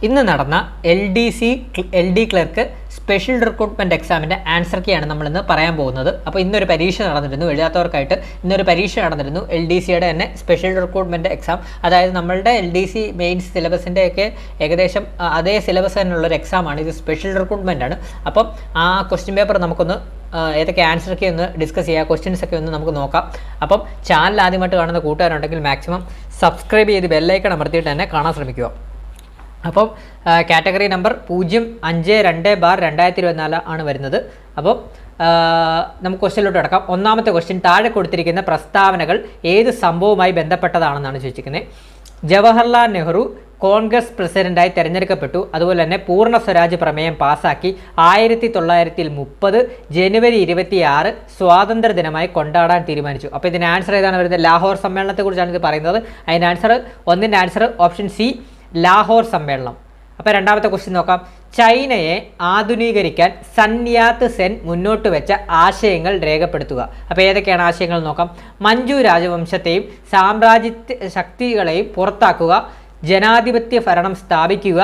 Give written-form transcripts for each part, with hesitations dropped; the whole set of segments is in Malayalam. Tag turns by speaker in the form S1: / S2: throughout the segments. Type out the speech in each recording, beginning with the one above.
S1: ഇന്ന് നടന്ന L D clerk special recruitment എക്സാമിൻ്റെ ആൻസർ കീയാണ് നമ്മളിന്ന് പറയാൻ പോകുന്നത്. അപ്പോൾ ഇന്നൊരു പരീക്ഷ നടന്നിരുന്നു, എഴുതാത്തവർക്കായിട്ട് ഇന്നൊരു പരീക്ഷ നടന്നിരുന്നു. എൽ ഡി സിയുടെ തന്നെ സ്പെഷ്യൽ റിക്രൂട്ട്മെൻറ്റ് എക്സാം, അതായത് നമ്മളുടെ എൽ ഡി സി മെയിൻസ് സിലബസിൻ്റെയൊക്കെ ഏകദേശം അതേ സിലബസ് തന്നെയുള്ളൊരു എക്സാമാണ്. ഇത് സ്പെഷ്യൽ റിക്രൂട്ട്മെൻ്റ് ആണ്. അപ്പം ആ ക്വസ്റ്റ്യൻ പേപ്പർ നമുക്കൊന്ന് ഏതൊക്കെ ആൻസർ കീ ഒന്ന് ഡിസ്കസ് ചെയ്യുക, ക്വസ്റ്റ്യൻസ് ഒക്കെ ഒന്ന് നമുക്ക് നോക്കാം. അപ്പം ചാനൽ ആദ്യമായിട്ട് കാണുന്ന കൂട്ടുകാരുണ്ടെങ്കിൽ മാക്സിമം സബ്സ്ക്രൈബ് ചെയ്ത് ബെല്ലൈക്കൺ അമർത്തിയിട്ട് തന്നെ കാണാൻ ശ്രമിക്കുക. അപ്പം കാറ്റഗറി നമ്പർ 052/2024 ആണ് വരുന്നത്. അപ്പം നമുക്ക് ക്വസ്റ്റ്യനിലോട്ട് കിടക്കാം. ഒന്നാമത്തെ ക്വസ്റ്റ്യൻ, താഴെ കൊടുത്തിരിക്കുന്ന പ്രസ്താവനകൾ ഏത് സംഭവവുമായി ബന്ധപ്പെട്ടതാണെന്നാണ് ചോദിച്ചിരിക്കുന്നത്. ജവഹർലാൽ നെഹ്റു കോൺഗ്രസ് പ്രസിഡന്റായി തിരഞ്ഞെടുക്കപ്പെട്ടു. അതുപോലെ തന്നെ പൂർണ്ണ സ്വരാജ് പ്രമേയം പാസാക്കി 1930 ജനുവരി 26 സ്വാതന്ത്ര്യ ദിനമായി കൊണ്ടാടാൻ തീരുമാനിച്ചു. അപ്പോൾ ഇതിന് ആൻസർ ഏതാണ് വരുന്നത്? ലാഹോർ സമ്മേളനത്തെക്കുറിച്ചാണ് ഇത് പറയുന്നത്. അതിൻ്റെ ആൻസർ, ഒന്നിൻ്റെ ആൻസർ ഓപ്ഷൻ സി, ലാഹോർ സമ്മേളനം. അപ്പോൾ രണ്ടാമത്തെ ക്വസ്റ്റ്യൻ നോക്കാം. ചൈനയെ ആധുനീകരിക്കാൻ സൻയാത്ത് സെൻ മുന്നോട്ട് വെച്ച ആശയങ്ങൾ രേഖപ്പെടുത്തുക. അപ്പോൾ ഏതൊക്കെയാണ് ആശയങ്ങൾ നോക്കാം. മഞ്ജു രാജവംശത്തെയും സാമ്രാജ്യ ശക്തികളെയും പുറത്താക്കുക, ജനാധിപത്യ ഭരണം സ്ഥാപിക്കുക,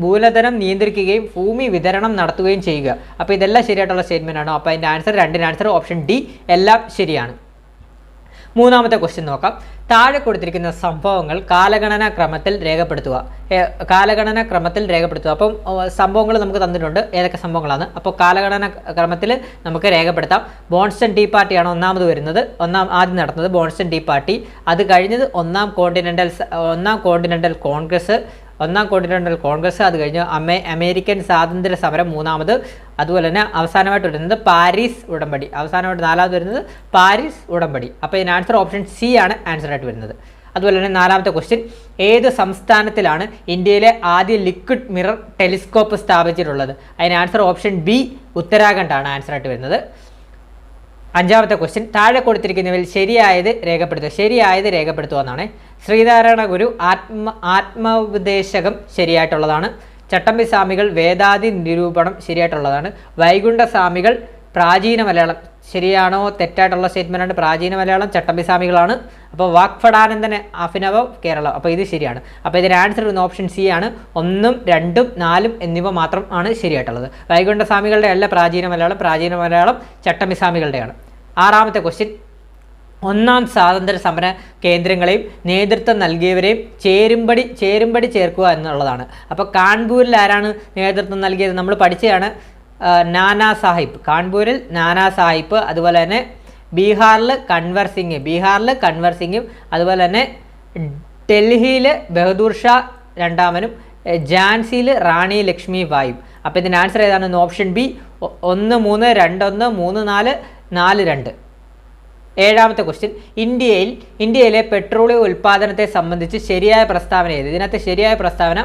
S1: മൂലധനം നിയന്ത്രിക്കുകയും ഭൂമി വിതരണം നടത്തുകയും ചെയ്യുക. അപ്പോൾ ഇതെല്ലാം ശരിയായിട്ടുള്ള സ്റ്റേറ്റ്മെൻ്റ് ആണോ? അപ്പോൾ അതിൻ്റെ ആൻസർ, രണ്ടിൻ്റെ ആൻസർ ഓപ്ഷൻ ഡി, എല്ലാം ശരിയാണ്. മൂന്നാമത്തെ ക്വസ്റ്റ്യൻ നോക്കാം. താഴെ കൊടുത്തിരിക്കുന്ന സംഭവങ്ങൾ കാലഗണനാ ക്രമത്തിൽ രേഖപ്പെടുത്തുക. അപ്പം സംഭവങ്ങൾ നമുക്ക് തന്നിട്ടുണ്ട്, ഏതൊക്കെ സംഭവങ്ങളാണ്. അപ്പോൾ കാലഗണന ക്രമത്തിൽ നമുക്ക് രേഖപ്പെടുത്താം. ബോൺസ്റ്റൺ ടീ പാർട്ടിയാണ് ഒന്നാമത് വരുന്നത്, ആദ്യം നടന്നത് ബോൺസ്റ്റൺ ടീ പാർട്ടി. അത് കഴിഞ്ഞത് ഒന്നാം കോണ്ടിനെൻ്റൽ കോൺഗ്രസ്. അത് കഴിഞ്ഞ് അമേരിക്കൻ സ്വാതന്ത്ര്യ സമരം മൂന്നാമത്. അതുപോലെ തന്നെ അവസാനമായിട്ട് വരുന്നത് പാരീസ് ഉടമ്പടി. അവസാനമായിട്ട് നാലാമത് വരുന്നത് പാരീസ് ഉടമ്പടി. അപ്പോൾ ഇതിന് ആൻസർ ഓപ്ഷൻ സി ആണ് ആൻസർ ആയിട്ട് വരുന്നത്. അതുപോലെ തന്നെ നാലാമത്തെ ക്വസ്റ്റ്യൻ, ഏത് സംസ്ഥാനത്തിലാണ് ഇന്ത്യയിലെ ആദ്യ ലിക്വിഡ് മിറർ ടെലിസ്കോപ്പ് സ്ഥാപിച്ചിട്ടുള്ളത്? അതിന് ആൻസർ ഓപ്ഷൻ ബി, ഉത്തരാഖണ്ഡ് ആണ് ആൻസർ ആയിട്ട് വരുന്നത്. അഞ്ചാമത്തെ ക്വസ്റ്റ്യൻ, താഴെ കൊടുത്തിരിക്കുന്നവയിൽ ശരിയായത് രേഖപ്പെടുത്തുക എന്നാണ്. ശ്രീനാരായണ ഗുരു ആത്മോപദേശകം ശരിയായിട്ടുള്ളതാണ്. ചട്ടമ്പി സ്വാമികൾ വേദാതി നിരൂപണം ശരിയായിട്ടുള്ളതാണ്. വൈകുണ്ഠ സ്വാമികൾ പ്രാചീന മലയാളം. ശരിയാണോ തെറ്റായിട്ടുള്ള സ്റ്റേറ്റ്മെൻ്റാണ്. പ്രാചീന മലയാളം ചട്ടമ്പി സ്വാമികളാണ്. അപ്പോൾ വാക്ഫടാനന്ദൻ അഭിനവ കേരളം. അപ്പോൾ ഇത് ശരിയാണ്. അപ്പോൾ ഇതിന് ആൻസർ വരുന്ന ഓപ്ഷൻ സി ആണ്. 1, 2, 4 എന്നിവ മാത്രം ആണ് ശരിയായിട്ടുള്ളത്. വൈകുണ്ഠ സ്വാമികളുടെ അല്ല പ്രാചീന മലയാളം ചട്ടമ്പി സ്വാമികളുടെയാണ്. ആറാമത്തെ ക്വസ്റ്റ്യൻ, ഒന്നാം സ്വാതന്ത്ര്യ സമര കേന്ദ്രങ്ങളെയും നേതൃത്വം നൽകിയവരെയും ചേരുംപടി ചേർക്കുക എന്നുള്ളതാണ്. അപ്പോൾ കാൺപൂരിൽ ആരാണ് നേതൃത്വം നൽകിയത്? നമ്മൾ പഠിച്ചതാണ്, നാനാ സാഹിബ്. കാൺപൂരിൽ നാനാ സാഹിബ്. അതുപോലെ തന്നെ ബീഹാറിൽ കൻവർ സിംഗും അതുപോലെ തന്നെ ഡൽഹിയിൽ ബഹദൂർ ഷാ രണ്ടാമനും ഝാൻസിയിൽ റാണി ലക്ഷ്മി ബായും. അപ്പോൾ ഇതിൻ്റെ ആൻസർ ഏതാണ്? Option B, 1, 3, 2, 1, 3, 4, 4, 2. ഏഴാമത്തെ ക്വസ്റ്റ്യൻ, ഇന്ത്യയിലെ പെട്രോളിയം ഉൽപ്പാദനത്തെ സംബന്ധിച്ച് ശരിയായ പ്രസ്താവന ഏത്? ഇതിനകത്ത് ശരിയായ പ്രസ്താവന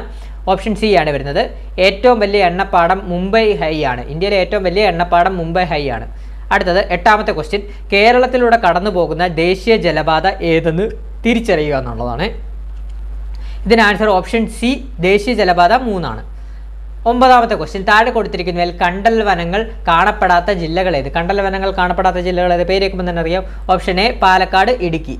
S1: ഓപ്ഷൻ സി ആണ് വരുന്നത്. ഏറ്റവും വലിയ എണ്ണപ്പാടം മുംബൈ ഹൈ ആണ്. ഇന്ത്യയിലെ ഏറ്റവും വലിയ എണ്ണപ്പാടം മുംബൈ ഹൈ ആണ്. അടുത്തത് എട്ടാമത്തെ ക്വസ്റ്റ്യൻ, കേരളത്തിലൂടെ കടന്നു പോകുന്ന ദേശീയ ജലപാത ഏതെന്ന് തിരിച്ചറിയുക എന്നുള്ളതാണ്. ഇതിന് ആൻസർ ഓപ്ഷൻ സി, ദേശീയ ജലപാത 3 ആണ്. ഒമ്പതാമത്തെ ക്വസ്റ്റ്യൻ, താഴെ കൊടുത്തിരിക്കുന്നതിൽ കണ്ടൽ വനങ്ങൾ കാണപ്പെടാത്ത ജില്ലകൾ ഏത്? പേര് കേൾക്കുമ്പോൾ തന്നെ അറിയാം. Option A, Palakkad, Idukki.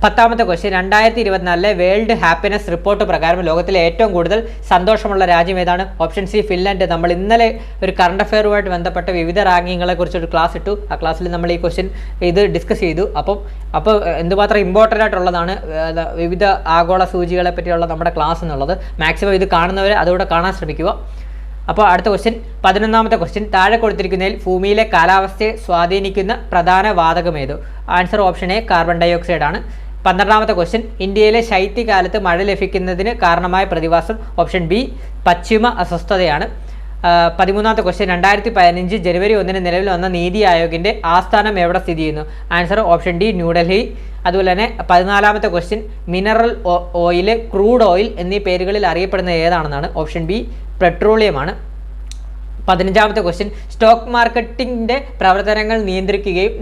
S1: പത്താമത്തെ ക്വസ്റ്റ്യൻ, 2024 വേൾഡ് ഹാപ്പിനെസ് റിപ്പോർട്ട് പ്രകാരം ലോകത്തിലെ ഏറ്റവും കൂടുതൽ സന്തോഷമുള്ള രാജ്യം ഏതാണ്? Option C, Finland. നമ്മൾ ഇന്നലെ ഒരു കറണ്ട് അഫെയറുമായിട്ട് ബന്ധപ്പെട്ട വിവിധ റാങ്കിങ്ങളെ കുറിച്ചൊരു ക്ലാസ് ഇട്ടു. ആ ക്ലാസ്സിൽ നമ്മൾ ഈ ക്വസ്റ്റ്യൻ ഡിസ്കസ് ചെയ്തു. അപ്പോൾ എന്തുമാത്രം ഇമ്പോർട്ടൻ്റ് ആയിട്ടുള്ളതാണ് വിവിധ ആഗോള സൂചികളെ പറ്റിയുള്ള നമ്മുടെ ക്ലാസ് എന്നുള്ളത്. മാക്സിമം ഇത് കാണുന്നവർ അതുകൂടെ കാണാൻ ശ്രമിക്കുക. അപ്പോൾ അടുത്ത ക്വസ്റ്റ്യൻ, 11ാമത്തെ ക്വസ്റ്റ്യൻ, താഴെ കൊടുത്തിരിക്കുന്നതിൽ ഭൂമിയിലെ കാലാവസ്ഥയെ സ്വാധീനിക്കുന്ന പ്രധാന വാതകം ഏത്? Answer option A, carbon dioxide ആണ്. 12ാമത്തെ ക്വസ്റ്റ്യൻ, ഇന്ത്യയിലെ ശൈത്യകാലത്ത് മഴ ലഭിക്കുന്നതിന് കാരണമായ പ്രതിഭാസം? ഓപ്ഷൻ ബി, പശ്ചിമ അസ്വസ്ഥതയാണ്. 13ാമത്തെ ക്വസ്റ്റ്യൻ, 2015 ജനുവരി 1 നിലവിൽ വന്ന നീതി ആയോഗിൻ്റെ ആസ്ഥാനം എവിടെ സ്ഥിതി ചെയ്യുന്നു? Answer option D, New Delhi. അതുപോലെ തന്നെ 14ാമത്തെ question, mineral oil, crude oil എന്നീ പേരുകളിൽ അറിയപ്പെടുന്നത് ഏതാണെന്നാണ്? ഓപ്ഷൻ ബി, പെട്രോളിയമാണ്. 15ാമത്തെ ക്വസ്റ്റ്യൻ, സ്റ്റോക്ക് മാർക്കറ്റിൻ്റെ പ്രവർത്തനങ്ങൾ നിയന്ത്രിക്കുകയും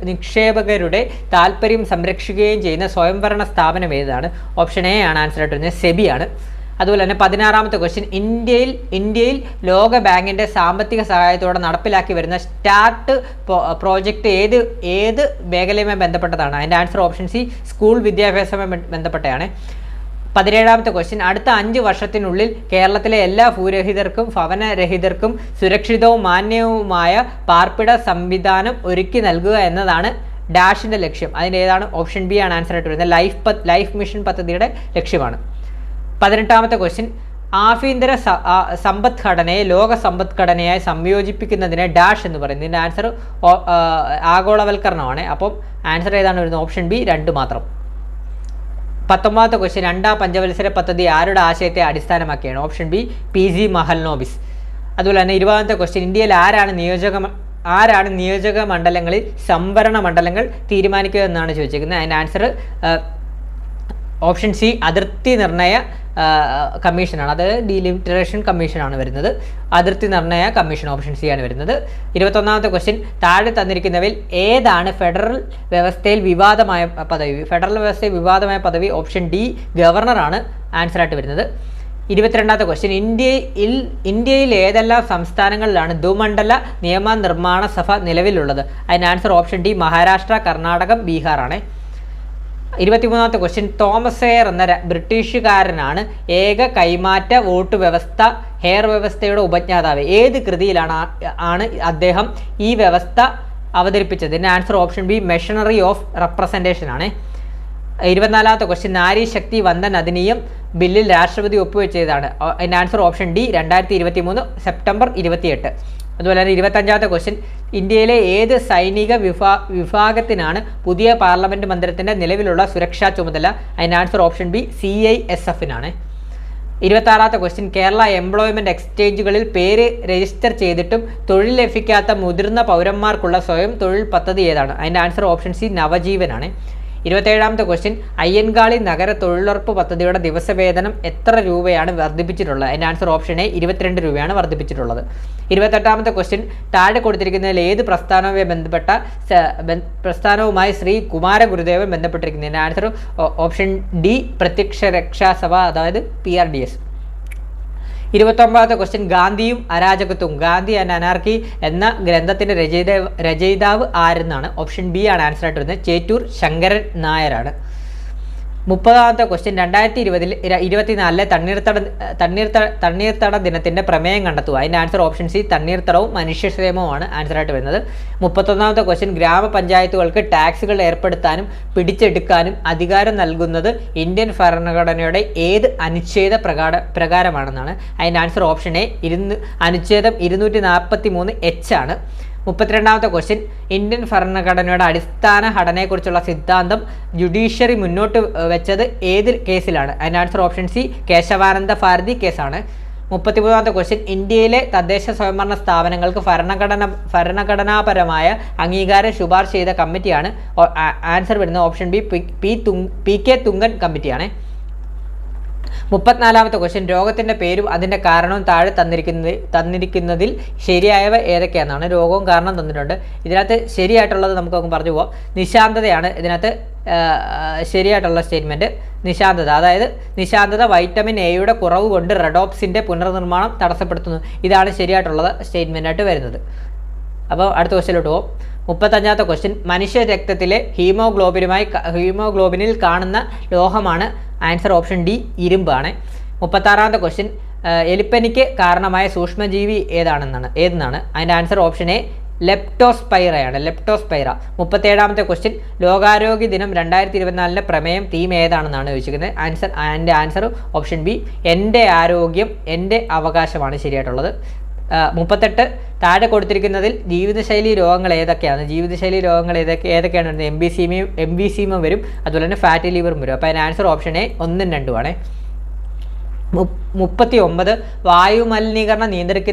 S1: നിക്ഷേപകരുടെ താല്പര്യം സംരക്ഷിക്കുകയും ചെയ്യുന്ന സ്വയംഭരണ സ്ഥാപനം ഏതാണ്? ഓപ്ഷൻ എ ആണ് ആൻസർ ആയിട്ട് വരുന്നത്, സെബിയാണ്. അതുപോലെ തന്നെ 16ാമത്തെ ക്വസ്റ്റ്യൻ, ഇന്ത്യയിൽ ലോക ബാങ്കിൻ്റെ സാമ്പത്തിക സഹായത്തോടെ നടപ്പിലാക്കി വരുന്ന സ്റ്റാർട്ട് പ്രോജക്റ്റ് ഏത് മേഖലയുമായി ബന്ധപ്പെട്ടതാണ്? അതിൻ്റെ ആൻസർ ഓപ്ഷൻ സി, സ്കൂൾ വിദ്യാഭ്യാസവുമായി ബന്ധപ്പെട്ടതാണ്. 17ാമത്തെ ക്വസ്റ്റ്യൻ, അടുത്ത 5 വർഷത്തിനുള്ളിൽ കേരളത്തിലെ എല്ലാ ഭൂരഹിതർക്കും ഭവനരഹിതർക്കും സുരക്ഷിതവും മാന്യവുമായ പാർപ്പിട സംവിധാനം ഒരുക്കി നൽകുക എന്നതാണ് ഡാഷിൻ്റെ ലക്ഷ്യം. അതിൻ്റെ ഏതാണ്? ഓപ്ഷൻ ബി ആണ് ആൻസർ ആയിട്ട് വരുന്നത്. ലൈഫ് മിഷൻ പദ്ധതിയുടെ ലക്ഷ്യമാണ്. 18ാമത്തെ ക്വസ്റ്റ്യൻ, ആഭ്യന്തര സമ്പദ്ഘടനയെ ലോക സമ്പദ്ഘടനയായി സംയോജിപ്പിക്കുന്നതിനെ ഡാഷ് എന്ന് പറയുന്നത്. ഇതിൻ്റെ ആൻസർ ആഗോളവൽക്കരണമാണ്. അപ്പം ആൻസർ ഏതാണ് വരുന്നത്? ഓപ്ഷൻ ബി 2 മാത്രം. 19ാമത്തെ ക്വസ്റ്റ്യൻ, 2ാം പഞ്ചവത്സര പദ്ധതി ആരുടെ ആശയത്തെ അടിസ്ഥാനമാക്കിയാണ്? Option B PG Mahalanobis. അതുപോലെ തന്നെ 20ാമത്തെ ക്വസ്റ്റ്യൻ, ഇന്ത്യയിൽ ആരാണ് നിയോജക മണ്ഡലങ്ങളിൽ സംവരണ മണ്ഡലങ്ങൾ തീരുമാനിക്കുക എന്നാണ് ചോദിച്ചിരിക്കുന്നത്. അതിൻ്റെ ആൻസർ ഓപ്ഷൻ സി അതിർത്തി നിർണയ കമ്മീഷനാണ്. അത് ഡീലിമിറ്റേഷൻ കമ്മീഷനാണ് വരുന്നത്. അതിർത്തി നിർണയ കമ്മീഷൻ ഓപ്ഷൻ സി ആണ് വരുന്നത്. 21ാമത്തെ ക്വസ്റ്റ്യൻ, താഴെ തന്നിരിക്കുന്നവയിൽ ഏതാണ് ഫെഡറൽ വ്യവസ്ഥയിൽ വിവാദമായ പദവി? ഫെഡറൽ വ്യവസ്ഥയിൽ വിവാദമായ പദവി ഓപ്ഷൻ ഡി ഗവർണറാണ് ആൻസറായിട്ട് വരുന്നത്. 22ാമത്തെ ക്വസ്റ്റ്യൻ, ഇന്ത്യയിൽ ഏതെല്ലാം സംസ്ഥാനങ്ങളിലാണ് ദ്വിമണ്ഡല നിയമനിർമ്മാണ സഭ നിലവിലുള്ളത്? അതിന് ആൻസർ ഓപ്ഷൻ ഡി മഹാരാഷ്ട്ര, കർണാടകം, ബീഹാറാണ്. 23ാമത്തെ ക്വസ്റ്റ്യൻ, തോമസ് എയർ എന്ന ബ്രിട്ടീഷുകാരനാണ് ഏക കൈമാറ്റ വോട്ട് വ്യവസ്ഥ ഹെയർ വ്യവസ്ഥയുടെ ഉപജ്ഞാതാവ്. ഏത് കൃതിയിലാണ് അദ്ദേഹം ഈ വ്യവസ്ഥ അവതരിപ്പിച്ചത്? ഇതിൻ്റെ answer option B machinery of representation ആണ്. 24ാമത്തെ ക്വസ്റ്റ്യൻ, നാരി ശക്തി വന്ദൻ അധിനിയം ബില്ലിൽ രാഷ്ട്രപതി ഒപ്പുവെച്ചതാണ്? അതിൻ്റെ ആൻസർ ഓപ്ഷൻ ഡി 2023 സെപ്റ്റംബർ 28. അതുപോലെ തന്നെ 25ാമത്തെ ക്വസ്റ്റ്യൻ, ഇന്ത്യയിലെ ഏത് സൈനിക വിഭാഗത്തിനാണ് പുതിയ പാർലമെൻറ്റ് മന്ദിരത്തിൻ്റെ നിലവിലുള്ള സുരക്ഷാ ചുമതല? അതിൻ്റെ ആൻസർ ഓപ്ഷൻ ബി CISFനാണ്. 26ാമത്തെ ക്വസ്റ്റ്യൻ, കേരള എംപ്ലോയ്മെൻറ്റ് എക്സ്ചേഞ്ചുകളിൽ പേര് രജിസ്റ്റർ ചെയ്തിട്ടും തൊഴിൽ ലഭിക്കാത്ത മുതിർന്ന പൗരന്മാർക്കുള്ള സ്വയം തൊഴിൽ പദ്ധതി ഏതാണ്? അതിൻ്റെ ആൻസർ ഓപ്ഷൻ സി നവജീവനാണ്. 27ാമത്തെ ക്വസ്റ്റ്യൻ, അയ്യൻകാളി നഗര തൊഴിലുറപ്പ് പദ്ധതിയുടെ ദിവസവേതനം എത്ര രൂപയാണ് വർദ്ധിപ്പിച്ചിട്ടുള്ളത്? അതിൻ്റെ ആൻസർ ഓപ്ഷൻ എ 22 രൂപയാണ് വർദ്ധിപ്പിച്ചിട്ടുള്ളത്. 28ാമത്തെ ക്വസ്റ്റ്യൻ, താഴെ കൊടുത്തിരിക്കുന്നതിൽ ഏത് പ്രസ്ഥാനവുമായി ശ്രീ കുമാര ഗുരുദേവൻ ബന്ധപ്പെട്ടിരിക്കുന്നതിൻ്റെ ആൻസർ ഓപ്ഷൻ ഡി പ്രത്യക്ഷ രക്ഷാസഭ, അതായത് PRDS. 29ാമത്തെ ക്വസ്റ്റ്യൻ, ഗാന്ധിയും അരാജകത്വവും ഗാന്ധി ആൻഡ് അനാർക്കി എന്ന ഗ്രന്ഥത്തിൻ്റെ രചയിതാവ് ആരെന്നാണ്? ഓപ്ഷൻ ബി ആണ് ആൻസർ ആയിട്ട് വരുന്നത്. ചേറ്റൂർ ശങ്കരൻ നായരാണ്. 30ാമത്തെ ക്വസ്റ്റ്യൻ, 2024 തണ്ണീർത്തട ദിനത്തിൻ്റെ പ്രമേയം കണ്ടെത്തുക. അതിൻ്റെ ആൻസർ ഓപ്ഷൻ സി തണ്ണീർത്തടവും മനുഷ്യക്ഷേമവുമാണ് ആൻസറായിട്ട് വരുന്നത്. 31ാമത്തെ ക്വസ്റ്റ്യൻ, ഗ്രാമപഞ്ചായത്തുകൾക്ക് ടാക്സുകൾ ഏർപ്പെടുത്താനും പിടിച്ചെടുക്കാനും അധികാരം നൽകുന്നത് ഇന്ത്യൻ ഭരണഘടനയുടെ ഏത് അനുച്ഛേദ പ്രകാരമാണെന്നാണ്? അതിൻ്റെ ആൻസർ ഓപ്ഷൻ എ അനുച്ഛേദം 243H ആണ്. 32ാമത്തെ ക്വസ്റ്റ്യൻ, ഇന്ത്യൻ ഭരണഘടനയുടെ അടിസ്ഥാന ഘടനയെക്കുറിച്ചുള്ള സിദ്ധാന്തം ജുഡീഷ്യറി മുന്നോട്ട് വെച്ചത് ഏത് കേസിലാണ്? അതിൻ്റെ answer option C Kesavananda Bharati കേസാണ്. 33ാമത്തെ ക്വസ്റ്റ്യൻ, ഇന്ത്യയിലെ തദ്ദേശ സ്വയംഭരണ സ്ഥാപനങ്ങൾക്ക് ഭരണഘടനാപരമായ അംഗീകാരം ശുപാർശ ചെയ്ത കമ്മിറ്റിയാണ്? ആൻസർ വരുന്നത് ഓപ്ഷൻ ബി PK തുങ്കൻ കമ്മിറ്റിയാണ്. 34ാമത്തെ ക്വസ്റ്റ്യൻ, രോഗത്തിൻ്റെ പേരും അതിൻ്റെ കാരണവും താഴെ തന്നിരിക്കുന്നതിൽ ശരിയായവ ഏതൊക്കെയാണെന്നാണ്? രോഗവും കാരണം തന്നിട്ടുണ്ട്. ഇതിനകത്ത് ശരിയായിട്ടുള്ളത് നമുക്കൊക്കെ പറഞ്ഞു പോവാം. നിശാന്തതയാണ് ഇതിനകത്ത് ശരിയായിട്ടുള്ള സ്റ്റേറ്റ്മെൻറ്റ്. നിശാന്തത, അതായത് നിശാന്തത വൈറ്റമിൻ എയുടെ കുറവ് കൊണ്ട് റെഡോപ്സിൻ്റെ പുനർനിർമ്മാണം തടസ്സപ്പെടുത്തുന്നു. ഇതാണ് ശരിയായിട്ടുള്ളത് സ്റ്റേറ്റ്മെൻറ്റായിട്ട് വരുന്നത്. അപ്പോൾ അടുത്ത ക്വസ്റ്റ്യനിലോട്ട് പോകും. 35ാമത്തെ ക്വസ്റ്റ്യൻ, മനുഷ്യ രക്തത്തിലെ ഹീമോഗ്ലോബിനിൽ കാണുന്ന ലോഹമാണ്? ആൻസർ ഓപ്ഷൻ ഡി ഇരുമ്പാണ്. 36ാമത്തെ ക്വസ്റ്റ്യൻ, എലിപ്പനിക്ക് കാരണമായ സൂക്ഷ്മജീവി ഏതെന്നാണ്? അതിൻ്റെ ആൻസർ ഓപ്ഷൻ എ ലെപ്റ്റോസ്പൈറയാണ്. 37ാമത്തെ ക്വസ്റ്റ്യൻ, ലോകാരോഗ്യ ദിനം 2024 പ്രമേയം തീം ഏതാണെന്നാണ് ചോദിച്ചിരിക്കുന്നത്? അതിൻ്റെ ആൻസർ ഓപ്ഷൻ ബി എൻ്റെ ആരോഗ്യം എൻ്റെ അവകാശമാണ് ശരിയായിട്ടുള്ളത്. 38 താഴെ കൊടുത്തിരിക്കുന്നതിൽ ജീവിതശൈലി രോഗങ്ങൾ ഏതൊക്കെയാണ്? ജീവിതശൈലി രോഗങ്ങൾ ഏതൊക്കെയാണ് വരുന്നത്? എംബിസീമ വരും, അതുപോലെ തന്നെ ഫാറ്റി ലിവറും വരും. അപ്പോൾ അതിന് ആൻസർ ഓപ്ഷൻ എ 1ഉം 2ഉം ആണ്. 39 വായുമലിനീകരണം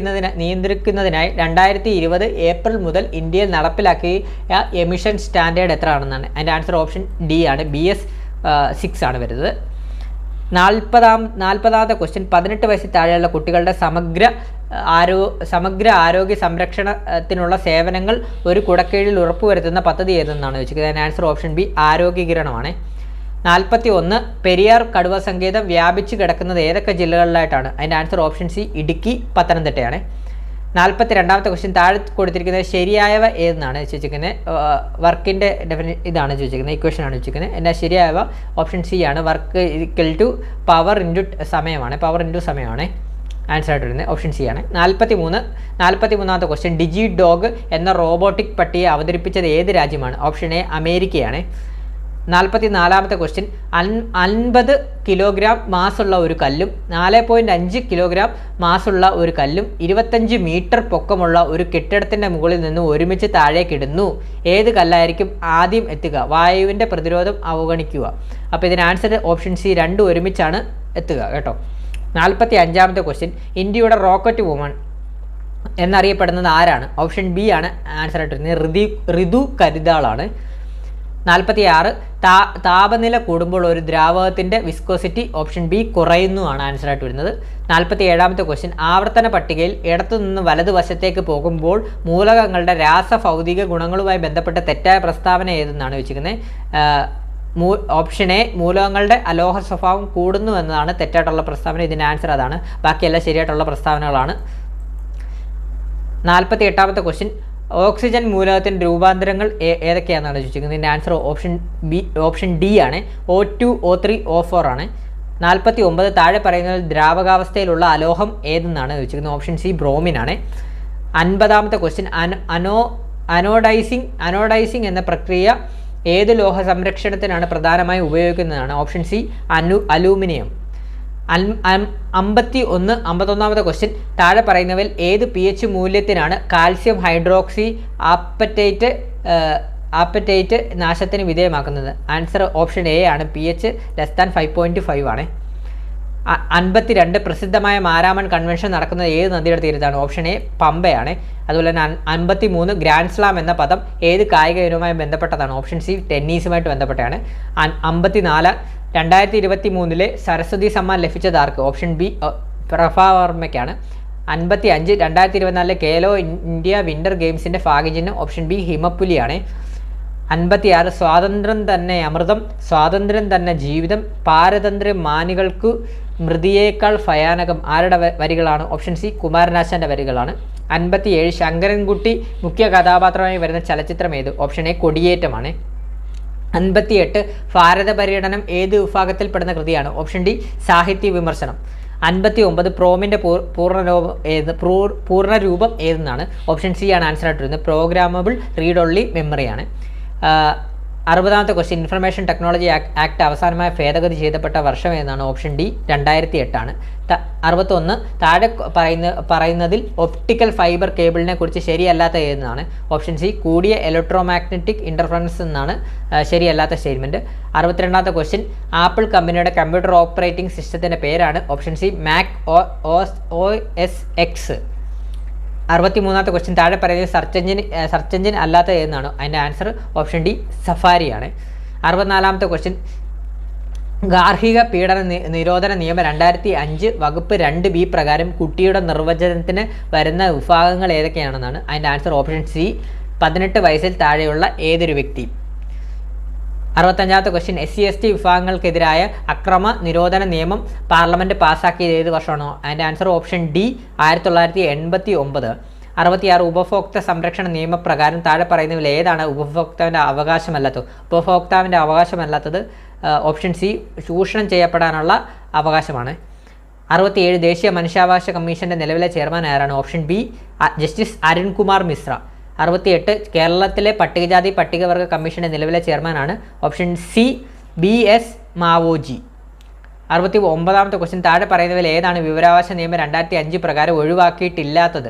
S1: നിയന്ത്രിക്കുന്നതിനായി 2020 ഏപ്രിൽ മുതൽ ഇന്ത്യയിൽ നടപ്പിലാക്കിയ എമിഷൻ സ്റ്റാൻഡേർഡ് എത്ര ആണെന്നാണ്? അതിൻ്റെ ആൻസർ ഓപ്ഷൻ ഡി ആണ്. BS 6 ആണ് വരുന്നത്. 40ാമത്തെ ക്വസ്റ്റ്യൻ, 18 വയസ്സിൽ താഴെയുള്ള കുട്ടികളുടെ സമഗ്ര ആരോഗ്യ സംരക്ഷണത്തിനുള്ള സേവനങ്ങൾ ഒരു കുടക്കീഴിൽ ഉറപ്പുവരുത്തുന്ന പദ്ധതി ഏതെന്നാണ് ചോദിച്ചത്? അതിന് ആൻസർ ഓപ്ഷൻ ബി ആരോഗ്യ കിരണമാണ്. 41 പെരിയാർ കടുവ സങ്കേതം വ്യാപിച്ചു കിടക്കുന്നത് ഏതൊക്കെ ജില്ലകളിലായിട്ടാണ്? അതിൻ്റെ ആൻസർ ഓപ്ഷൻ സി ഇടുക്കി, പത്തനംതിട്ടയാണ്. 42ാമത്തെ ക്വസ്റ്റ്യൻ താഴെ കൊടുത്തിരിക്കുന്നത് ശരിയായവ ഏതെന്നാണ് ചോദിച്ചിരിക്കുന്നത്. വർക്കിൻ്റെ ഇതാണ് ചോദിച്ചിരിക്കുന്നത്, ഇക്വേഷനാണ് ചോദിച്ചിരിക്കുന്നത്. എന്നാൽ ശരിയായവ ഓപ്ഷൻ സി ആണ്. Work equal to power into സമയമാണ് ആൻസർ ആയിട്ട് വരുന്നത്. ഓപ്ഷൻ സി ആണ്. 43ാമത്തെ ക്വസ്റ്റ്യൻ ഡിജി ഡോഗ് എന്ന റോബോട്ടിക് പട്ടിയെ അവതരിപ്പിച്ചത് ഏത് രാജ്യമാണ്? ഓപ്ഷൻ എ അമേരിക്കയാണ്. 44ാമത്തെ ക്വസ്റ്റ്യൻ 50 കിലോഗ്രാം മാസുള്ള ഒരു കല്ലും 4.5 കിലോഗ്രാം മാസുള്ള ഒരു കല്ലും 25 മീറ്റർ പൊക്കമുള്ള ഒരു കെട്ടിടത്തിൻ്റെ മുകളിൽ നിന്ന് ഒരുമിച്ച് താഴേക്കിടുന്നു. ഏത് കല്ലായിരിക്കും ആദ്യം എത്തുക? വായുവിൻ്റെ പ്രതിരോധം അവഗണിക്കുക. അപ്പോൾ ഇതിന് ആൻസർ ഓപ്ഷൻ സി, രണ്ടും ഒരുമിച്ചാണ് എത്തുക കേട്ടോ. 45ാമത്തെ ക്വസ്റ്റ്യൻ ഇന്ത്യയുടെ റോക്കറ്റ് വുമൺ എന്നറിയപ്പെടുന്നത് ആരാണ്? ഓപ്ഷൻ ബി ആണ് ആൻസർ ആയിട്ട് വരുന്നത്. ഋതു കരുതാളാണ്. 46 താപനില കൂടുമ്പോൾ ഒരു ദ്രാവകത്തിൻ്റെ വിസ്കോസിറ്റി ഓപ്ഷൻ ബി കുറയുന്നു ആണ് ആൻസർ ആയിട്ട് വരുന്നത്. 47ാമത്തെ ക്വസ്റ്റ്യൻ ആവർത്തന പട്ടികയിൽ ഇടത്തുനിന്ന് വലതുവശത്തേക്ക് പോകുമ്പോൾ മൂലകങ്ങളുടെ രാസഭൗതിക ഗുണങ്ങളുമായി ബന്ധപ്പെട്ട തെറ്റായ പ്രസ്താവന ഏതെന്നാണ് ചോദിച്ചിരിക്കുന്നത്. ഓപ്ഷൻ എ മൂലകങ്ങളുടെ അലോഹ സ്വഭാവം കൂടുന്നു എന്നതാണ് തെറ്റായിട്ടുള്ള പ്രസ്താവന. ഇതിൻ്റെ ആൻസർ അതാണ്. ബാക്കിയെല്ലാം ശരിയായിട്ടുള്ള പ്രസ്താവനകളാണ്. 48ാമത്തെ ക്വസ്റ്റ്യൻ ഓക്സിജൻ മൂലകത്തിൻ്റെ രൂപാന്തരങ്ങൾ ഏതൊക്കെയാണെന്നാണ് ചോദിച്ചിരിക്കുന്നത്. ഇതിൻ്റെ ആൻസർ ഓപ്ഷൻ ഡി ആണ്. O2 O3 O4 ആണ്. 49 താഴെ പറയുന്നതിൽ ദ്രാവകാവസ്ഥയിലുള്ള അലോഹം ഏതെന്നാണ് ചോദിച്ചിരിക്കുന്നത്. ഓപ്ഷൻ സി ബ്രോമിൻ ആണ്. 50ാമത്തെ ക്വസ്റ്റ്യൻ അനോഡൈസിങ് എന്ന പ്രക്രിയ ഏത് ലോഹ സംരക്ഷണത്തിനാണ് പ്രധാനമായും ഉപയോഗിക്കുന്നതാണ്? Option C aluminium. 51ാമത്തെ ക്വസ്റ്റ്യൻ താഴെ പറയുന്നവയിൽ ഏത് pH മൂല്യത്തിനാണ് കാൽസ്യം ഹൈഡ്രോക്സി ആപ്പറ്റൈറ്റ് നാശത്തിന് വിധേയമാക്കുന്നത്? ആൻസർ ഓപ്ഷൻ എ ആണ്. pH < 5.5 ആണ്. 52 പ്രസിദ്ധമായ മാരാമൺ കൺവെൻഷൻ നടക്കുന്നത് ഏത് നദിയുടെ തീരത്താണ്? ഓപ്ഷൻ എ പമ്പയാണ്. അതുപോലെ തന്നെ 53 ഗ്രാൻഡ് സ്ലാം എന്ന പദം ഏത് കായിക ഇനവുമായി ബന്ധപ്പെട്ടതാണ്? ഓപ്ഷൻ സി ടെന്നീസുമായിട്ട് ബന്ധപ്പെട്ടാണ്. 54 2023 സരസ്വതി സമ്മാൻ ലഭിച്ചത് ആർക്ക്? ഓപ്ഷൻ ബി പ്രഭാവർമ്മയ്ക്കാണ്. 55 2024 കേലോ ഇന്ത്യ വിൻ്റർ ഗെയിംസിൻ്റെ ഭാഗ്യചിഹ്നം ഓപ്ഷൻ ബി ഹിമപ്പുലിയാണ്. 56 സ്വാതന്ത്ര്യം തന്നെ അമൃതം, സ്വാതന്ത്ര്യം തന്നെ ജീവിതം, പാരതന്ത്ര്യം മാനികൾക്കു മൃതിയേക്കാൾ ഭയാനകം ആരുടെ വരികളാണ്? ഓപ്ഷൻ സി കുമാരനാശാൻ്റെ വരികളാണ്. 57 ശങ്കരൻകുട്ടി മുഖ്യ കഥാപാത്രമായി വരുന്ന ചലച്ചിത്രം ഏത്? Option A കൊടിയേറ്റമാണ്. 58 ഭാരത പര്യടനം ഏത് വിഭാഗത്തിൽപ്പെടുന്ന കൃതിയാണ്? ഓപ്ഷൻ ഡി സാഹിത്യ വിമർശനം. 59 പ്രോമിൻ്റെ പൂർണ്ണരൂപം ഏതെന്നാണ്? ഓപ്ഷൻ സി ആണ് ആൻസർ ആയിട്ട് വരുന്നത്. പ്രോഗ്രാമബിൾ റീഡ് ഓൺലി മെമ്മറിയാണ്. 60ാമത്തെ ക്വസ്റ്റ്യൻ ഇൻഫർമേഷൻ ടെക്നോളജി ആക്ട് അവസാനമായി ഭേദഗതി ചെയ്യപ്പെട്ട വർഷം ഏതാണ്? ഓപ്ഷൻ ഡി 2008 ആണ്. 61 താഴെ പറയുന്നതിൽ ഒപ്റ്റിക്കൽ ഫൈബർ കേബിളിനെ കുറിച്ച് ശരിയല്ലാത്ത ഏതെന്നാണ്? ഓപ്ഷൻ സി കൂടിയ ഇലക്ട്രോമാഗ്നറ്റിക് ഇൻ്റർഫറൻസ് എന്നാണ് ശരിയല്ലാത്ത സ്റ്റേറ്റ്മെൻറ്റ്. 62ാമത്തെ ക്വസ്റ്റ്യൻ ആപ്പിൾ കമ്പനിയുടെ കമ്പ്യൂട്ടർ ഓപ്പറേറ്റിംഗ് സിസ്റ്റത്തിൻ്റെ പേരാണ്? Option C Mac OS X. 63ാമത്തെ ക്വസ്റ്റ്യൻ താഴെ പറയുന്നത് സെർച്ച് എഞ്ചിൻ അല്ലാത്ത ഏതെന്നാണ്? അതിൻ്റെ ആൻസർ ഓപ്ഷൻ ഡി സഫാരിയാണ്. 64ാമത്തെ ക്വസ്റ്റ്യൻ ഗാർഹിക പീഡന നിരോധന നിയമം 2005 വകുപ്പ് 2B പ്രകാരം കുട്ടിയുടെ നിർവചനത്തിന് വരുന്ന വിഭാഗങ്ങൾ ഏതൊക്കെയാണെന്നാണ്? അതിൻ്റെ ആൻസർ ഓപ്ഷൻ സി 18 വയസ്സിൽ താഴെയുള്ള ഏതൊരു വ്യക്തി. 65ാമത്തെ ക്വസ്റ്റ്യൻ SC/ST വിഭാഗങ്ങൾക്കെതിരായ അക്രമ നിരോധന നിയമം പാർലമെൻറ്റ് പാസ്സാക്കിയത് ഏത് വർഷമാണോ? അതിൻ്റെ ആൻസർ ഓപ്ഷൻ ഡി 1989. 66 ഉപഭോക്തൃ സംരക്ഷണ നിയമപ്രകാരം താഴെ പറയുന്നതിൽ ഏതാണ് ഉപഭോക്താവിൻ്റെ അവകാശമല്ലാത്തത്? ഓപ്ഷൻ സി ചൂഷണം ചെയ്യപ്പെടാനുള്ള അവകാശമാണ്. 67 ദേശീയ മനുഷ്യാവകാശ കമ്മീഷൻ്റെ നിലവിലെ ചെയർമാൻ ആരാണ്? Option B justice Arunkumar Mishra. 68 കേരളത്തിലെ പട്ടികജാതി പട്ടികവർഗ കമ്മീഷൻ്റെ നിലവിലെ ചെയർമാനാണ്? Option C BS Mavoji. 69ാമത്തെ ക്വസ്റ്റ്യൻ താഴെ പറയുന്നതിൽ ഏതാണ് വിവരാവകാശ നിയമം 2005 പ്രകാരം ഒഴിവാക്കിയിട്ടില്ലാത്തത്?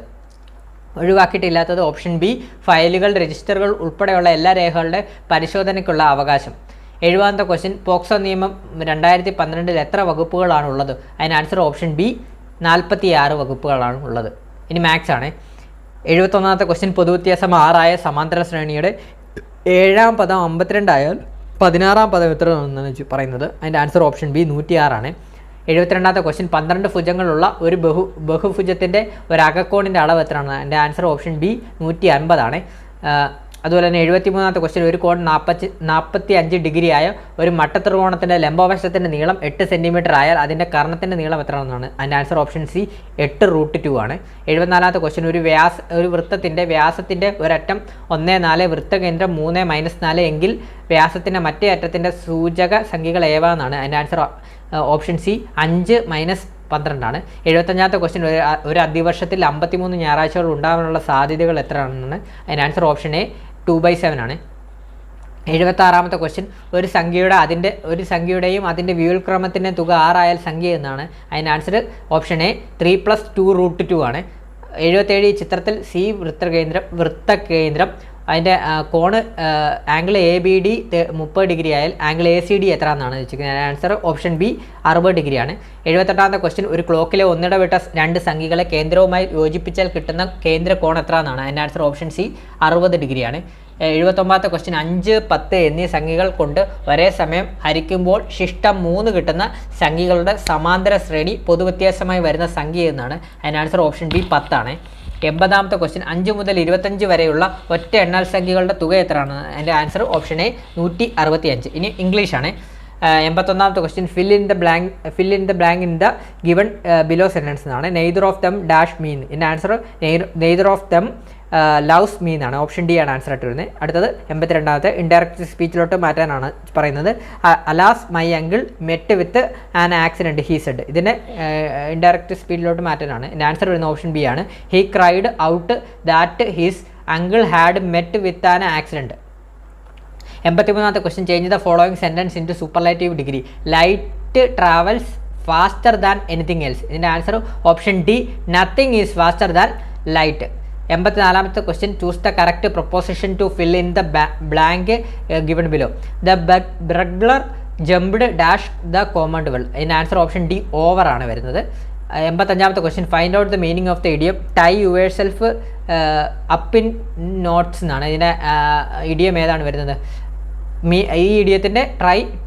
S1: ഓപ്ഷൻ ബി ഫയലുകൾ രജിസ്റ്ററുകൾ ഉൾപ്പെടെയുള്ള എല്ലാ രേഖകളുടെ പരിശോധനയ്ക്കുള്ള അവകാശം. 70ാമത്തെ ക്വസ്റ്റ്യൻ പോക്സോ നിയമം 2012 എത്ര വകുപ്പുകളാണുള്ളത്? അതിന് ആൻസർ ഓപ്ഷൻ ബി 46 വകുപ്പുകളാണ് ഉള്ളത്. ഇനി മാത്സ് ആണ്. 71ാമത്തെ ക്വസ്റ്റ്യൻ പൊതുവ്യത്യാസം 6 ആയ സമാന്തര ശ്രേണിയുടെ 7ാം പദം 52 ആയാൽ 16ാം പദം എത്ര എന്നാണ് പറയുന്നത്? അതിൻ്റെ ആൻസർ ഓപ്ഷൻ ബി 106 ആണ്. 72ാമത്തെ ക്വസ്റ്റ്യൻ 12 ഭുജങ്ങളുള്ള ഒരു ബഹുഭുജത്തിൻ്റെ ഒരു അകക്കോണിൻ്റെ അളവ് എത്രയാണ്? അതിൻ്റെ ആൻസർ ഓപ്ഷൻ ബി 150 ആണ്. അതുപോലെ തന്നെ 73ാമത്തെ ക്വസ്റ്റ്യൻ, ഒരു കോൺ 45 ഡിഗ്രി ആയ ഒരു മട്ടത്രികോണത്തിൻ്റെ ലംബവശത്തിൻ്റെ നീളം 8 സെൻറ്റിമീറ്റർ ആയാൽ അതിൻ്റെ കർണത്തിൻ്റെ നീളം എത്രയാണെന്നാണ്. അതിൻ്റെ ആൻസർ ഓപ്ഷൻ സി 8√2 ആണ്. 74ാമത്തെ ക്വസ്റ്റ്യൻ, ഒരു വൃത്തത്തിൻ്റെ വ്യാസത്തിൻ്റെ ഒരറ്റം 1,4, വൃത്തകേന്ദ്രം 3-4 എങ്കിൽ വ്യാസത്തിൻ്റെ മറ്റേ അറ്റത്തിൻ്റെ സൂചക സംഖ്യകൾ ഏവാന്നാണ്. അതിൻ്റെ ആൻസർ ഓപ്ഷൻ സി 5-12 ആണ്. 75ാമത്തെ ക്വസ്റ്റ്യൻ, ഒരു അധിവർഷത്തിൽ 53 ഞായറാഴ്ചകൾ ഉണ്ടാകാനുള്ള സാധ്യതകൾ എത്രയാണെന്നാണ്. അതിൻ്റെ ആൻസർ ഓപ്ഷൻ എ 2/7 ആണ്. 76ാമത്തെ ക്വസ്റ്റ്യൻ, ഒരു സംഖ്യയുടെയും അതിൻ്റെ വ്യുൽക്രമത്തിൻ്റെ തുക 6 ആയാൽ സംഖ്യ എന്നാണ്. അതിൻ്റെ ആൻസർ ഓപ്ഷൻ എ 3 + 2√2 ആണ്. 77 ഈ ചിത്രത്തിൽ സി വൃത്തകേന്ദ്രം അതിൻ്റെ കോണ് ആംഗിൾ ABD 30 ഡിഗ്രി ആയാൽ ആംഗിൾ ACD എത്ര എന്നാണ് ചോദിച്ചിരിക്കുന്നത്. ആൻസർ ഓപ്ഷൻ ബി 60 ഡിഗ്രിയാണ്. 78ാമത്തെ ക്വസ്റ്റ്യൻ, ഒരു ക്ലോക്കിലെ ഒന്നിടവിട്ട 2 സംഖ്യകളെ കേന്ദ്രവുമായി യോജിപ്പിച്ചാൽ കിട്ടുന്ന കേന്ദ്ര കോൺ എത്ര എന്നാണ്. അതിൻ്റെ ആൻസർ ഓപ്ഷൻ സി 60 ഡിഗ്രിയാണ്. 79ാമത്തെ ക്വസ്റ്റ്യൻ, 5, 10 എന്നീ സംഖ്യകൾ കൊണ്ട് ഒരേ സമയം ഹരിക്കുമ്പോൾ ശിഷ്ടം 3 കിട്ടുന്ന സംഖ്യകളുടെ സമാന്തര ശ്രേണി പൊതുവ്യത്യാസമായി വരുന്ന സംഖ്യ എന്നാണ്. അതിൻ്റെ ആൻസർ ഓപ്ഷൻ ബി 10 ആണ്. 80ാമത്തെ ക്വസ്റ്റ്യൻ, 5 മുതൽ 25 വരെയുള്ള ഒറ്റ എണ്ണൽ സംഖ്യകളുടെ തുക എത്രയാണ്. അതിൻ്റെ ആൻസർ ഓപ്ഷൻ എ 165. ഇനി ഇംഗ്ലീഷാണ്. 81ാമത്തെ question, fill in the blank in the given below sentence എന്നാണ്. Neither of them dash mean. ഇതിൻ്റെ answer neither of them loves me എന്നാണ്. ഓപ്ഷൻ ഡി ആണ് ആൻസർ ആയിട്ട് വരുന്നത്. അടുത്തത് 82ാമത്തെ, ഇൻഡയറക്റ്റ് സ്പീച്ചിലോട്ട് മാറ്റാനാണ് പറയുന്നത്. Alas my uncle met with an accident he said. ഇതിനെ ഇൻഡയറക്റ്റ് സ്പീച്ചിലോട്ട് മാറ്റാനാണ്. ഇതിൻ്റെ ആൻസർ വരുന്ന ഓപ്ഷൻ ബി ആണ്. He cried out that his uncle had met with an accident. 83ാമത്തെ question, change the following sentence into superlative degree. Light travels faster than anything else. ഇതിൻ്റെ answer option D nothing is faster than light. 84ാമത്തെ question, choose the correct preposition to fill in the blank given below. The burglar jumped dash the commonwealth. ഇതിൻ്റെ ആൻസർ ഓപ്ഷൻ ഡി ഓവർ ആണ് വരുന്നത്. 85ാമത്തെ question, find out the meaning of the idiom tie yourself up in knots എന്നാണ്. ഇതിൻ്റെ ഇഡിയം ഏതാണ് വരുന്നത്. ഈ ഇഡിയത്തിൻ്റെ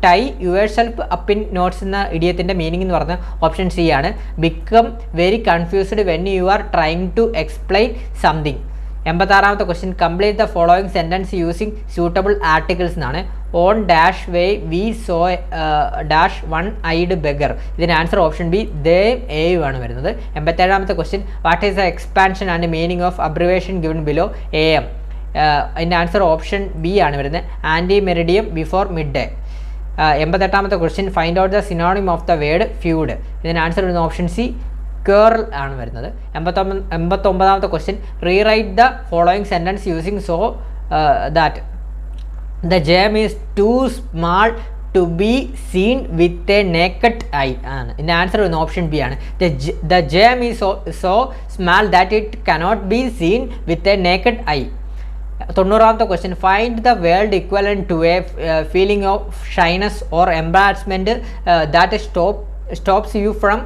S1: tie yourself up in knots എന്ന ഇഡിയത്തിൻ്റെ മീനിങ് എന്ന് പറഞ്ഞാൽ ഓപ്ഷൻ സി ആണ്. Become very confused when you are trying to explain something. 86ാമത്തെ question, complete the following sentence using suitable articles എന്നാണ്. On dash way we saw dash one eyed beggar. ഇതിൻ്റെ ആൻസർ ഓപ്ഷൻ ബി ദേം എയും ആണ് വരുന്നത്. 87ാമത്തെ question, what is the expansion and meaning of abbreviation given below AM. അതിൻ്റെ ആൻസർ ഓപ്ഷൻ ബി ആണ് വരുന്നത്. Ante meridiem before mid day. 88ാമത്തെ question, find out the synonym of the word feud. ഇതിന് ആൻസർ വരുന്ന ഓപ്ഷൻ സി കേർൾ ആണ് വരുന്നത്. 89ാമത്തെ question, rewrite the following sentence using so that the gem is too small to be seen with a naked eye ആണ്. ഇതിൻ്റെ ആൻസർ വരുന്ന ഓപ്ഷൻ ബി ആണ്. The gem is so small that it cannot be seen with a naked eye. 90ാമത്തെ question, find the world equivalent to a feeling of shyness or embarrassment that stops you from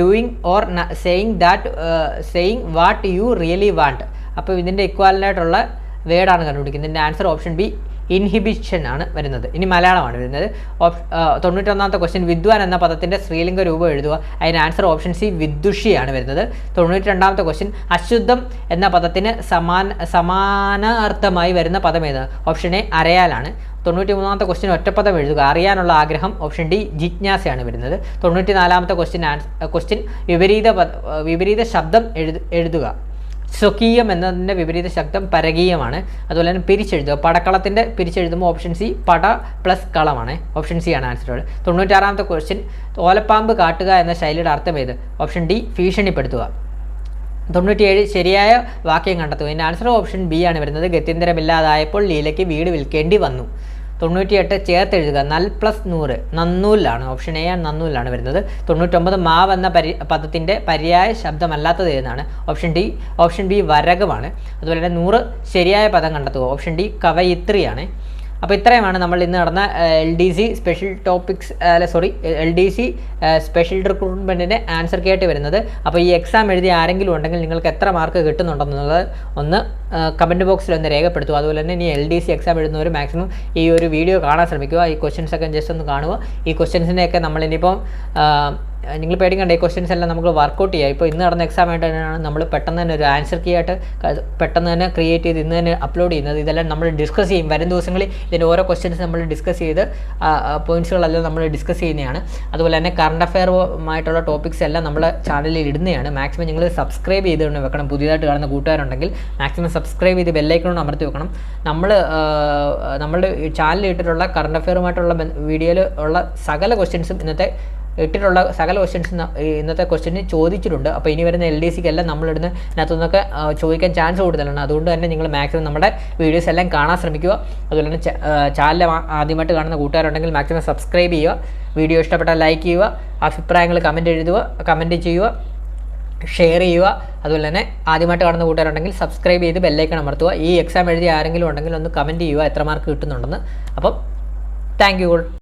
S1: doing or saying what you really want. അപ്പോൾ ഇതിൻ്റെ ഇക്വാലൻ്റായിട്ടുള്ള വേർഡാണ് കണ്ടുപിടിക്കുന്നത്. ഇതിൻ്റെ ആൻസർ ഓപ്ഷൻ ബി ഇൻഹിബിഷൻ ആണ് വരുന്നത്. ഇനി മലയാളമാണ് വരുന്നത്. 91ാമത്തെ ക്വസ്റ്റ്യൻ, വിദ്വാൻ എന്ന പദത്തിൻ്റെ സ്ത്രീലിംഗ രൂപം എഴുതുക. അതിന് ആൻസർ ഓപ്ഷൻ സി വിദുഷിയാണ് വരുന്നത്. 92ാമത്തെ ക്വസ്റ്റ്യൻ, അശുദ്ധം എന്ന പദത്തിന് സമാനാർത്ഥമായി വരുന്ന പദം ഏത്. ഓപ്ഷൻ എ അരയാലാണ്. 93ാമത്തെ ക്വസ്റ്റ്യൻ, ഒറ്റപ്പദം എഴുതുക. അറിയാനുള്ള ആഗ്രഹം. ഓപ്ഷൻ ഡി ജിജ്ഞാസയാണ് വരുന്നത്. 94ാമത്തെ ക്വസ്റ്റ്യൻ വിപരീത ശബ്ദം എഴുതുക. സ്വകീയം എന്നതിൻ്റെ വിപരീത ശബ്ദം പരകീയമാണ്. അതുപോലെ തന്നെ പിരിച്ചെഴുതുക. പടക്കളത്തിൻ്റെ പിരിച്ചെഴുതുമ്പോൾ ഓപ്ഷൻ സി പട പ്ലസ് കളമാണ്. ഓപ്ഷൻ സി ആണ് ആൻസർ. 96ാമത്തെ ക്വസ്റ്റ്യൻ, ഓലപ്പാമ്പ് കാട്ടുക എന്ന ശൈലിയുടെ അർത്ഥം ഏത്. Option D ഭീഷണിപ്പെടുത്തുക. 97 ശരിയായ വാക്യം കണ്ടെത്തുക. ഇതിൻ്റെ ആൻസർ ഓപ്ഷൻ ബി ആണ് വരുന്നത്. ഗത്യന്തരമില്ലാതായപ്പോൾ ലീലയ്ക്ക് വീട് വിൽക്കേണ്ടി വന്നു. 98 ചേർത്ത് എഴുതുക. നൽ പ്ലസ് നൂറ് നന്നൂലാണ്. ഓപ്ഷൻ എ ആണ് നന്നൂലാണ് വരുന്നത്. 99 മാവ് എന്ന പദത്തിൻ്റെ പര്യായ ശബ്ദമല്ലാത്തത് ഏതാണ്. ഓപ്ഷൻ ബി വരകമാണ്. അതുപോലെ തന്നെ 100 ശരിയായ പദം കണ്ടെത്തുക. ഓപ്ഷൻ ഡി കവയിത്രിയാണ്. അപ്പോൾ ഇത്രയുമാണ് നമ്മൾ ഇന്ന് നടന്ന LDC സ്പെഷ്യൽ റിക്രൂട്ട്മെൻറ്റിൻ്റെ ആൻസർ കീ ആയിട്ട് വരുന്നത്. അപ്പോൾ ഈ എക്സാം എഴുതി ആരെങ്കിലും ഉണ്ടെങ്കിൽ നിങ്ങൾക്ക് എത്ര മാർക്ക് കിട്ടുന്നുണ്ടെന്നുള്ളത് ഒന്ന് കമൻറ്റ് ബോക്സിൽ ഒന്ന് രേഖപ്പെടുത്തുക. അതുപോലെ തന്നെ ഇനി LDC എക്സാം എഴുതുന്നവർ മാക്സിമം ഈ ഒരു വീഡിയോ കാണാൻ ശ്രമിക്കുക. ഈ ക്വസ്റ്റ്യൻസൊക്കെ ജസ്റ്റ് ഒന്ന് കാണുക. ഈ ക്വസ്റ്റ്യൻസിനെയൊക്കെ നമ്മളിനിയിപ്പോൾ നിങ്ങൾ പേടിക്കണ്ട, ഈ ക്വസ്റ്റ്യൻസ് എല്ലാം നമുക്ക് വർക്കൗട്ട് ചെയ്യാം. ഇപ്പോൾ ഇന്ന് നടന്ന എക്സാം ആയിട്ട് തന്നെയാണ് നമ്മൾ പെട്ടെന്ന് തന്നെ ഒരു ആൻസർ കീ ആയിട്ട് പെട്ടെന്ന് തന്നെ ക്രിയേറ്റ് ചെയ്ത് ഇന്ന് തന്നെ അപ്ലോഡ് ചെയ്യുന്നത്. ഇതെല്ലാം നമ്മൾ ഡിസ്കസ് ചെയ്യും. വരും ദിവസങ്ങളിൽ ഇതിൻ്റെ ഓരോ ക്വസ്റ്റ്യൻസ് നമ്മൾ ഡിസ്കസ് ചെയ്ത് പോയിൻറ്റ്സുകളെല്ലാം നമ്മൾ ഡിസ്കസ് ചെയ്യുന്നതാണ്. അതുപോലെ തന്നെ കറണ്ട് അഫെയറുമായിട്ടുള്ള ടോപ്പിക്സ് എല്ലാം നമ്മുടെ ചാനലിൽ ഇടുന്നതാണ്. മാക്സിമം നിങ്ങൾ സബ്സ്ക്രൈബ് ചെയ്തുകൊണ്ട് വെക്കണം. പുതിയതായിട്ട് കാണുന്ന കൂട്ടുകാരുണ്ടെങ്കിൽ മാക്സിമം സബ്സ്ക്രൈബ് ചെയ്ത് ബെല്ലൈക്കണോട് അമർത്തി വെക്കണം. നമ്മളുടെ ചാനലിൽ ഇട്ടിട്ടുള്ള കറണ്ട് അഫെയറുമായിട്ടുള്ള വീഡിയോയിൽ ഉള്ള സകല ക്വസ്റ്റ്യൻസും ഇന്നത്തെ ക്വസ്റ്റ്യന് ചോദിച്ചിട്ടുണ്ട്. അപ്പോൾ ഇനി വരുന്ന LDCക്ക് എല്ലാം നമ്മളിടുന്ന ഇതിനകത്തുനിന്നൊക്കെ ചോദിക്കാൻ ചാൻസ് കൂടുതലാണ്. അതുകൊണ്ട് തന്നെ നിങ്ങൾ മാക്സിമം നമ്മുടെ വീഡിയോസ് എല്ലാം കാണാൻ ശ്രമിക്കുക. അതുപോലെ തന്നെ ചാനൽ ആദ്യമായിട്ട് കാണുന്ന കൂട്ടുകാരുണ്ടെങ്കിൽ മാക്സിമം സബ്സ്ക്രൈബ് ചെയ്യുക. വീഡിയോ ഇഷ്ടപ്പെട്ടാൽ ലൈക്ക് ചെയ്യുക, അഭിപ്രായങ്ങൾ കമൻറ്റ് ചെയ്യുക, ഷെയർ ചെയ്യുക. അതുപോലെ തന്നെ ആദ്യമായിട്ട് കാണുന്ന കൂട്ടുകാരുണ്ടെങ്കിൽ സബ്സ്ക്രൈബ് ചെയ്ത് ബെല്ലൈക്കൺ അമർത്തുക. ഈ എക്സാം എഴുതിയ ആരെങ്കിലും ഉണ്ടെങ്കിൽ ഒന്ന് കമൻറ്റ് ചെയ്യുക എത്ര മാർക്ക് കിട്ടുന്നുണ്ടെന്ന്. അപ്പം താങ്ക് യു.